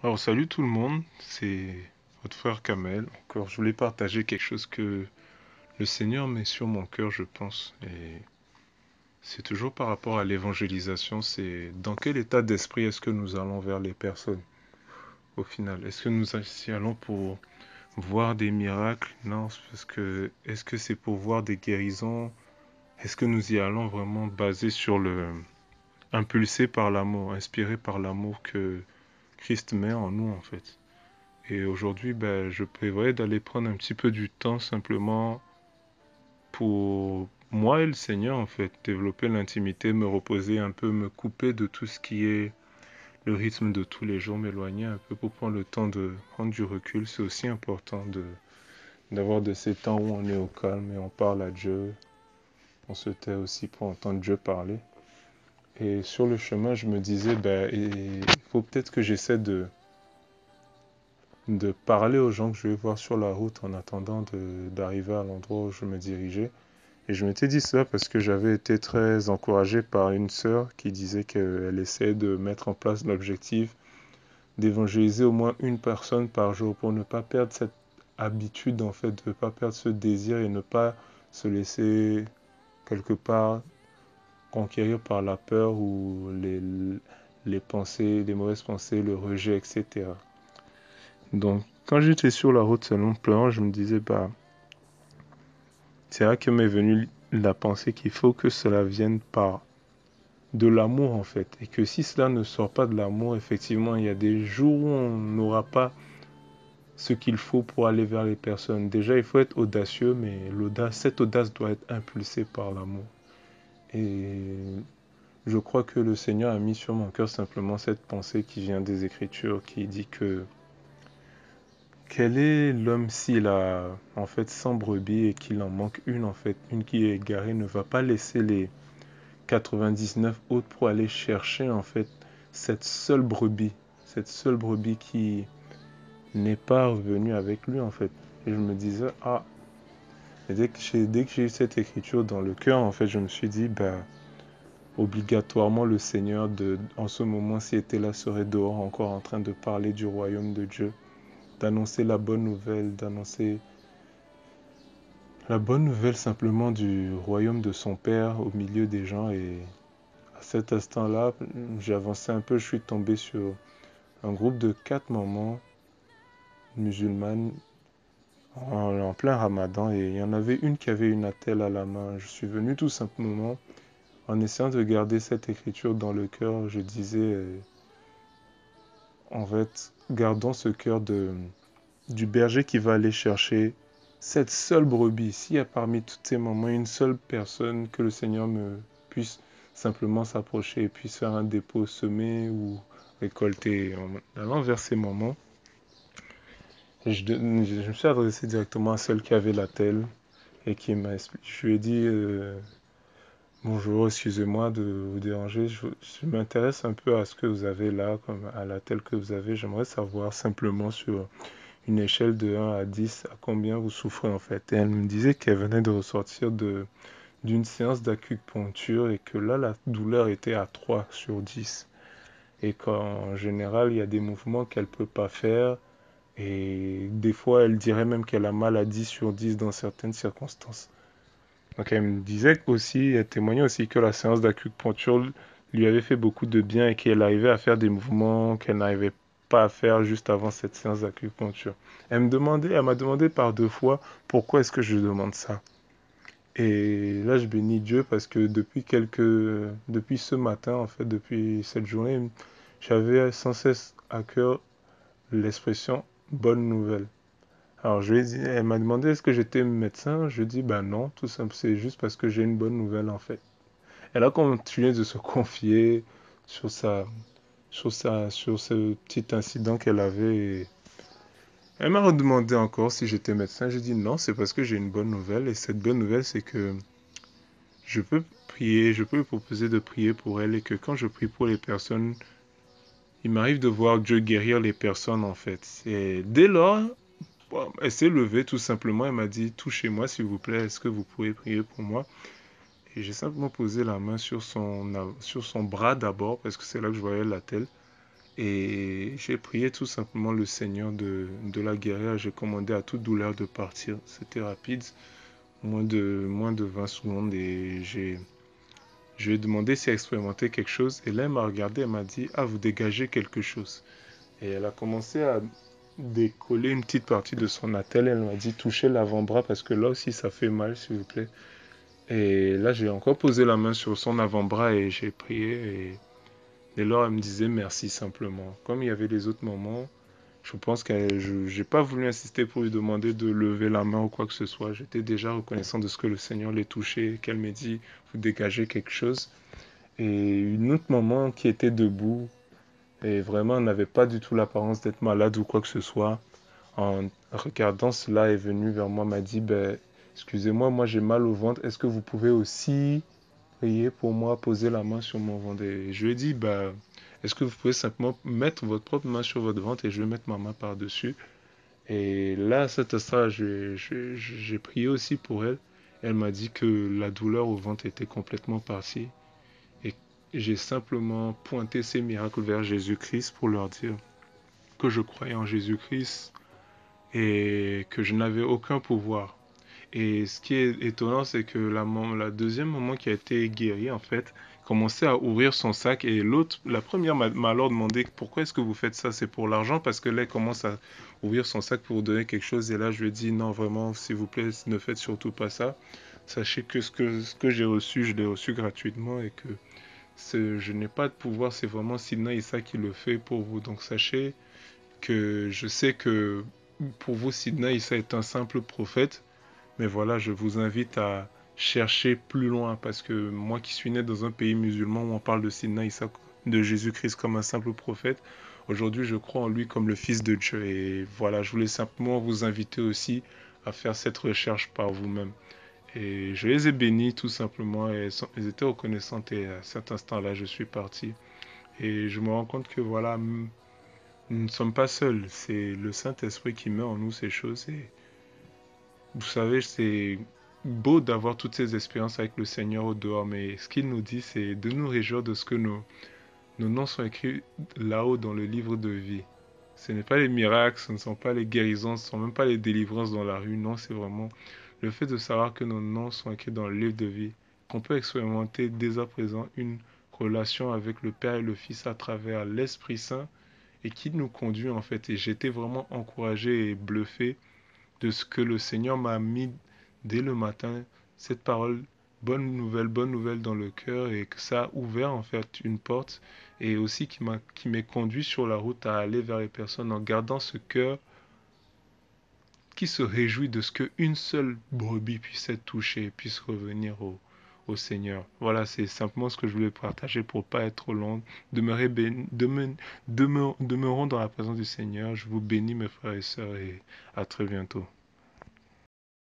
Alors salut tout le monde, c'est votre frère Kamel. Encore, je voulais partager quelque chose que le Seigneur met sur mon cœur, je pense. Et c'est toujours par rapport à l'évangélisation, c'est dans quel état d'esprit est-ce que nous allons vers les personnes au final? Est-ce que nous y allons pour voir des miracles? Non, c'est parce que est-ce que c'est pour voir des guérisons? Est-ce que nous y allons vraiment basé sur impulsé par l'amour, inspiré par l'amour que Christ met en nous en fait? Et aujourd'hui, ben, je prévoyais d'aller prendre un petit peu du temps simplement pour moi et le Seigneur, en fait, développer l'intimité, me reposer un peu, me couper de tout ce qui est le rythme de tous les jours, m'éloigner un peu pour prendre le temps de prendre du recul. C'est aussi important d'avoir de ces temps où on est au calme et on parle à Dieu. On se tait aussi pour entendre Dieu parler. Et sur le chemin, je me disais, ben, il faut peut-être que j'essaie de parler aux gens que je vais voir sur la route en attendant d'arriver à l'endroit où je me dirigeais. Et je m'étais dit ça parce que j'avais été très encouragé par une sœur qui disait qu'elle essayait de mettre en place l'objectif d'évangéliser au moins une personne par jour pour ne pas perdre cette habitude, en fait, de ne pas perdre ce désir et ne pas se laisser quelque part conquérir par la peur ou les pensées, les mauvaises pensées, le rejet, etc. Donc, quand j'étais sur la route selon plan, je me disais, bah, c'est là que m'est venue la pensée qu'il faut que cela vienne par de l'amour en fait. Et que si cela ne sort pas de l'amour, effectivement, il y a des jours où on n'aura pas ce qu'il faut pour aller vers les personnes. Déjà, il faut être audacieux, mais cette audace doit être impulsée par l'amour. Et je crois que le Seigneur a mis sur mon cœur simplement cette pensée qui vient des Écritures, qui dit que quel est l'homme s'il a en fait 100 brebis et qu'il en manque une en fait, une qui est égarée, ne va pas laisser les 99 autres pour aller chercher en fait cette seule brebis, cette seule brebis qui n'est pas revenue avec lui en fait. Et je me disais, ah, et dès que j'ai eu cette écriture dans le cœur, en fait, je me suis dit, bah, obligatoirement le Seigneur en ce moment, s'il était là, serait dehors encore en train de parler du royaume de Dieu, d'annoncer la bonne nouvelle, d'annoncer la bonne nouvelle simplement du royaume de son Père au milieu des gens. Et à cet instant-là, j'ai avancé un peu, je suis tombé sur un groupe de 4 mamans musulmanes en plein ramadan et il y en avait une qui avait une attelle à la main. Je suis venu tout simplement en essayant de garder cette écriture dans le cœur. Je disais, en fait, gardons ce cœur du berger qui va aller chercher cette seule brebis. S'il y a parmi toutes ces mamans une seule personne que le Seigneur me puisse simplement s'approcher et puisse faire un dépôt semé ou récolter en allant vers ces mamans, je me suis adressé directement à celle qui avait la telle et qui m'a expliqué. Je lui ai dit bonjour, excusez-moi de vous déranger. Je m'intéresse un peu à ce que vous avez là, comme à la telle que vous avez. J'aimerais savoir simplement sur une échelle de 1 à 10 à combien vous souffrez en fait. Et elle me disait qu'elle venait de ressortir d'une séance d'acupuncture et que là, la douleur était à 3 sur 10. Et qu'en général, il y a des mouvements qu'elle ne peut pas faire. Et des fois, elle dirait même qu'elle a mal à 10 sur 10 dans certaines circonstances. Donc elle me disait aussi, elle témoignait aussi que la séance d'acupuncture lui avait fait beaucoup de bien et qu'elle arrivait à faire des mouvements qu'elle n'arrivait pas à faire juste avant cette séance d'acupuncture. Elle m'a demandé par 2 fois pourquoi est-ce que je demande ça. Et là, je bénis Dieu parce que depuis ce matin, en fait, depuis cette journée, j'avais sans cesse à cœur l'expression bonne nouvelle. Alors je lui ai dit, elle m'a demandé est-ce que j'étais médecin. Je lui ai dit ben non, tout simple, c'est juste parce que j'ai une bonne nouvelle en fait. Elle a continué de se confier sur sur ce petit incident qu'elle avait. Et elle m'a redemandé encore si j'étais médecin. J'ai dit non, c'est parce que j'ai une bonne nouvelle. Et cette bonne nouvelle, c'est que je peux prier, je peux lui proposer de prier pour elle et que quand je prie pour les personnes, il m'arrive de voir Dieu guérir les personnes en fait. Et dès lors, bon, elle s'est levée tout simplement, elle m'a dit touchez-moi s'il vous plaît, est-ce que vous pouvez prier pour moi? Et j'ai simplement posé la main sur son bras d'abord, parce que c'est là que je voyais la telle. Et j'ai prié tout simplement le Seigneur de la guérir. J'ai commandé à toute douleur de partir. C'était rapide, moins de 20 secondes. Et je lui ai demandé si elle expérimentait quelque chose. Et là, elle m'a regardé, elle m'a dit, ah, vous dégagez quelque chose. Et elle a commencé à décoller une petite partie de son attelle. Elle m'a dit, touchez l'avant-bras parce que là aussi, ça fait mal, s'il vous plaît. Et là, j'ai encore posé la main sur son avant-bras et j'ai prié. Et là, elle me disait merci simplement. Comme il y avait les autres moments, je pense que je n'ai pas voulu insister pour lui demander de lever la main ou quoi que ce soit. J'étais déjà reconnaissant de ce que le Seigneur l'ait touché, qu'elle m'ait dit, vous dégagez quelque chose. Et une autre maman qui était debout, et vraiment n'avait pas du tout l'apparence d'être malade ou quoi que ce soit, en regardant cela, est venue vers moi, m'a dit, ben, excusez-moi, moi j'ai mal au ventre, est-ce que vous pouvez aussi prier pour moi, poser la main sur mon ventre? Et je lui ai dit, ben, est-ce que vous pouvez simplement mettre votre propre main sur votre ventre et je vais mettre ma main par-dessus? Et là, à cet instant, j'ai prié aussi pour elle. Elle m'a dit que la douleur au ventre était complètement partie. Et j'ai simplement pointé ces miracles vers Jésus-Christ pour leur dire que je croyais en Jésus-Christ et que je n'avais aucun pouvoir. Et ce qui est étonnant, c'est que la deuxième maman qui a été guérie, en fait, commençait à ouvrir son sac et l'autre, la première m'a alors demandé pourquoi est-ce que vous faites ça? C'est pour l'argent parce que là, elle commence à ouvrir son sac pour vous donner quelque chose. Et là, je lui ai dit non, vraiment, s'il vous plaît, ne faites surtout pas ça. Sachez que ce que j'ai reçu, je l'ai reçu gratuitement et que je n'ai pas de pouvoir, c'est vraiment Sidna Issa qui le fait pour vous. Donc sachez que je sais que pour vous, Sidna Issa est un simple prophète, mais voilà, je vous invite à chercher plus loin parce que moi qui suis né dans un pays musulman où on parle de Sidna Issa, de Jésus-Christ comme un simple prophète, aujourd'hui je crois en lui comme le Fils de Dieu. Et voilà, je voulais simplement vous inviter aussi à faire cette recherche par vous-même. Et je les ai bénis tout simplement et elles étaient reconnaissantes et à cet instant-là, je suis parti. Et je me rends compte que voilà, nous ne sommes pas seuls. C'est le Saint-Esprit qui met en nous ces choses. Et vous savez, c'est beau d'avoir toutes ces expériences avec le Seigneur au dehors, mais ce qu'il nous dit, c'est de nous réjouir de ce que nos noms sont écrits là-haut dans le livre de vie. Ce n'est pas les miracles, ce ne sont pas les guérisons, ce ne sont même pas les délivrances dans la rue. Non, c'est vraiment le fait de savoir que nos noms sont écrits dans le livre de vie, qu'on peut expérimenter dès à présent une relation avec le Père et le Fils à travers l'Esprit Saint et qui nous conduit en fait. Et j'étais vraiment encouragé et bluffé de ce que le Seigneur m'a mis dès le matin, cette parole, bonne nouvelle dans le cœur et que ça a ouvert en fait une porte et aussi qui m'est conduit sur la route à aller vers les personnes en gardant ce cœur qui se réjouit de ce qu'une seule brebis puisse être touchée, puisse revenir au Seigneur. Voilà, c'est simplement ce que je voulais partager pour pas être trop long. De me rendre dans la présence du Seigneur. Je vous bénis mes frères et sœurs et à très bientôt.